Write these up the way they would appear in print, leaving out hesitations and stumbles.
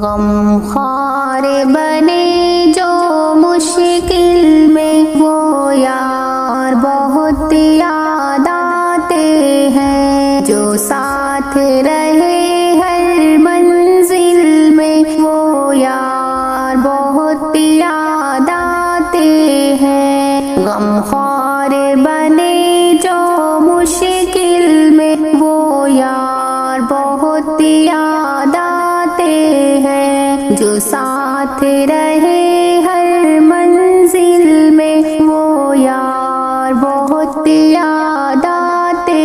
غم خوار بنے جو مشکل میں، وہ یار بہت یاد آتے ہیں، جو ساتھ رہے ہر منزل میں، وہ یار بہت یاد آتے ہیں۔ غم خوار بنے جو مشکل میں، وہ یار بہت یاد آتے ہیں، جو ساتھ رہے ہر منزل میں، وہ یار بہت یاد آتے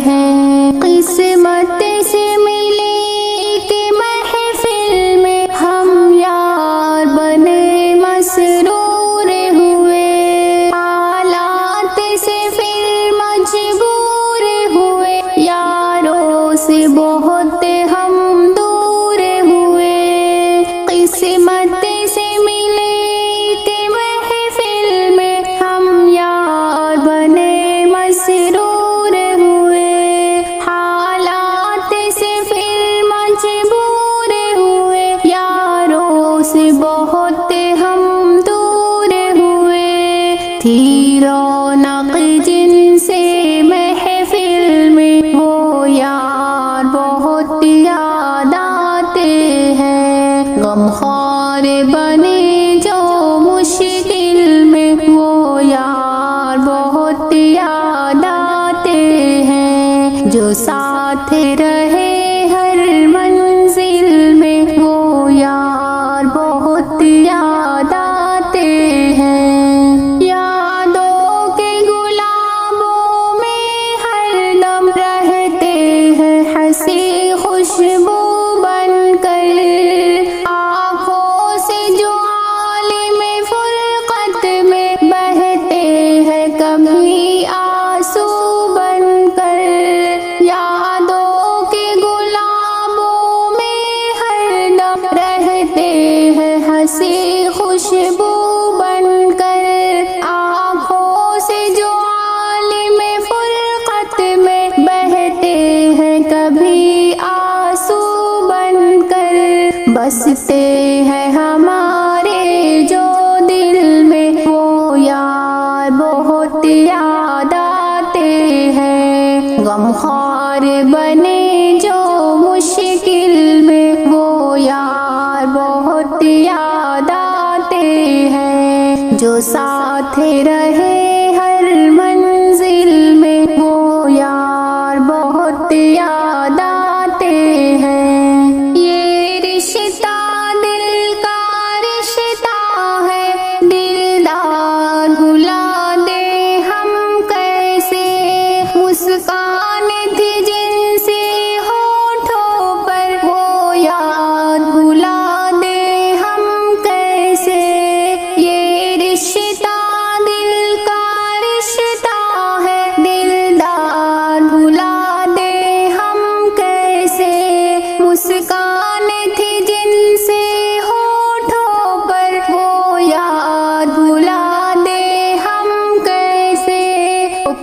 ہیں۔ قسمت سے ملے ایک محفل میں، ہم یار بنے مسرور ہوئے، حالات سے پھر مجبور ہوئے، یاروں سے بہت ہم دور ہوئے۔ قسمت سے ملے ایک محفل میں، ہم یار بنے مسرور ہوئے، حالات سے پھر مجبور ہوئے، یاروں سے بہت ہم دور ہوئے۔ تھی رونق جن سے محفل میں، وہ یار بہت یاد آتے ہیں۔ غم خوار بنے جو مشکل میں، وہ یار بہت یاد آتے ہیں، جو ساتھ رہے ہر منزل میں، وہ یار بہت یاد آتے ہیں۔ یادوں کے گلابوں میں ہر دم رہتے ہیں، ہنسی خوشبو بن کر، آنکھوں سے جو عالم فرقت میں بہتے ہیں، کبھی آنسو بن کر۔ یادوں کے گلابوں میں ہر دم رہتے ہیں، ہنسی خوشبو بن کر، آنکھوں سے جو عالم فرقت میں بہتے ہیں، کبھی آنسو بن کر۔ بستے ہیں ہمارے جو دل میں، وہ یار بہت یاد آتے ہیں۔ غم خوار بنے جو مشکل میں، وہ یار بہت یاد آتے ہیں، جو ساتھ رہے ہر منزل میں، وہ یار بہت یاد آتے ہیں۔ یہ رشتہ دل کا رشتہ ہے، دلدار بھلا دے ہم کیسے، مسکان تھی جن سے ہونٹوں پر، وہ یاد بھلا دے ہم کیسے۔ یہ رشتہ دل کا رشتہ ہے، دلدار بھلا دے ہم کیسے، مسکان تھی جن سے ہونٹوں پر، وہ یاد بھلا دے ہم کیسے۔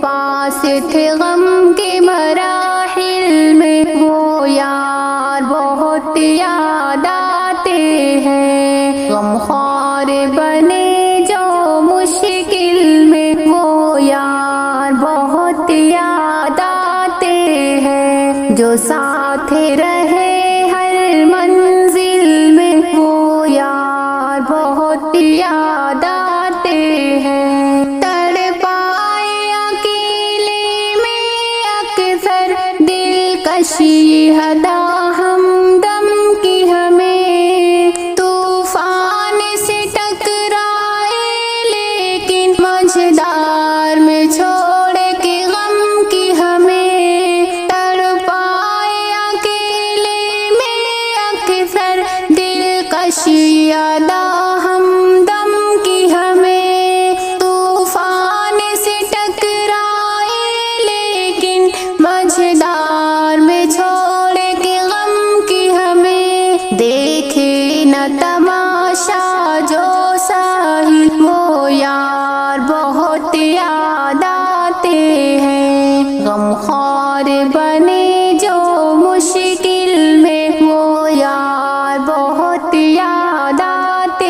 پاس تھے غم کے مراحل میں، وہ یار بہت یاد آتے ہیں۔ غم خوار بنے جو مشکل میں، وہ یار بہت یاد آتے ہیں، جو ساتھ رہے ہر منزل میں، وہ یار بہت یاد آتے ہیں۔ تڑپائے اکیلے میں اکثر دلکشی ہدا ہمدم کی ہمیں، طوفان سے ٹکرائے لیکن مجھدار میں چھوڑ کے غم کی ہمیں، تڑپائے اکیلے میں اکثر دلکشی ادا ہمدم کی ہمیں، طوفان سے ٹکرائے لیکن مجھدار میں چھوڑ کے غم کی ہمیں، دیکھے نہ تماشا جو ساحل، وہ یار بہت یاد آتے ہیں۔ غم خوار بنے جو مشکل میں، وہ یار بہت بہت یاد آتے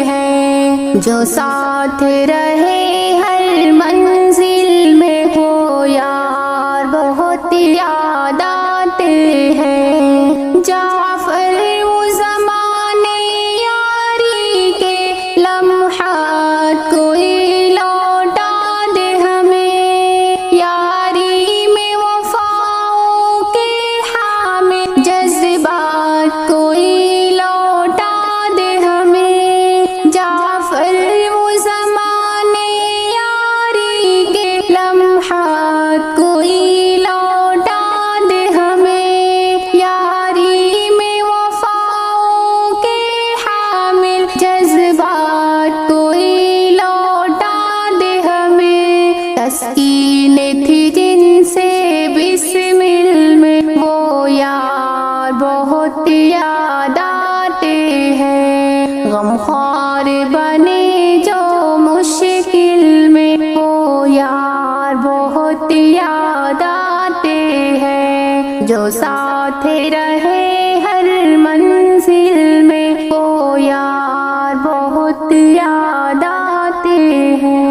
ہیں، جو ساتھ رہے ہر منزل میں وہ یار بہت یاد آتے ہیں۔ جعفر وہ زمانے یاری کے لمحات کوئی لوٹا دے ہمیں، یاری میں وفاؤں کے حامل جذبات کوئی لوٹا دے ہمیں۔ جعفر وہ زمانے یاری کے لمحات کوئی لوٹا دے ہمیں، یاری میں وفاؤں کے حامل جذبات کوئی لوٹا دے ہمیں۔ تسکین تھی جن سے بسمل میں وہ یار بہت یاد آتے ہیں، غمخوار بنے جو مشکل میں وہ یار بہت یاد آتے ہیں، جو ساتھ رہے ہر منزل میں وہ یار بہت یاد آتے ہیں۔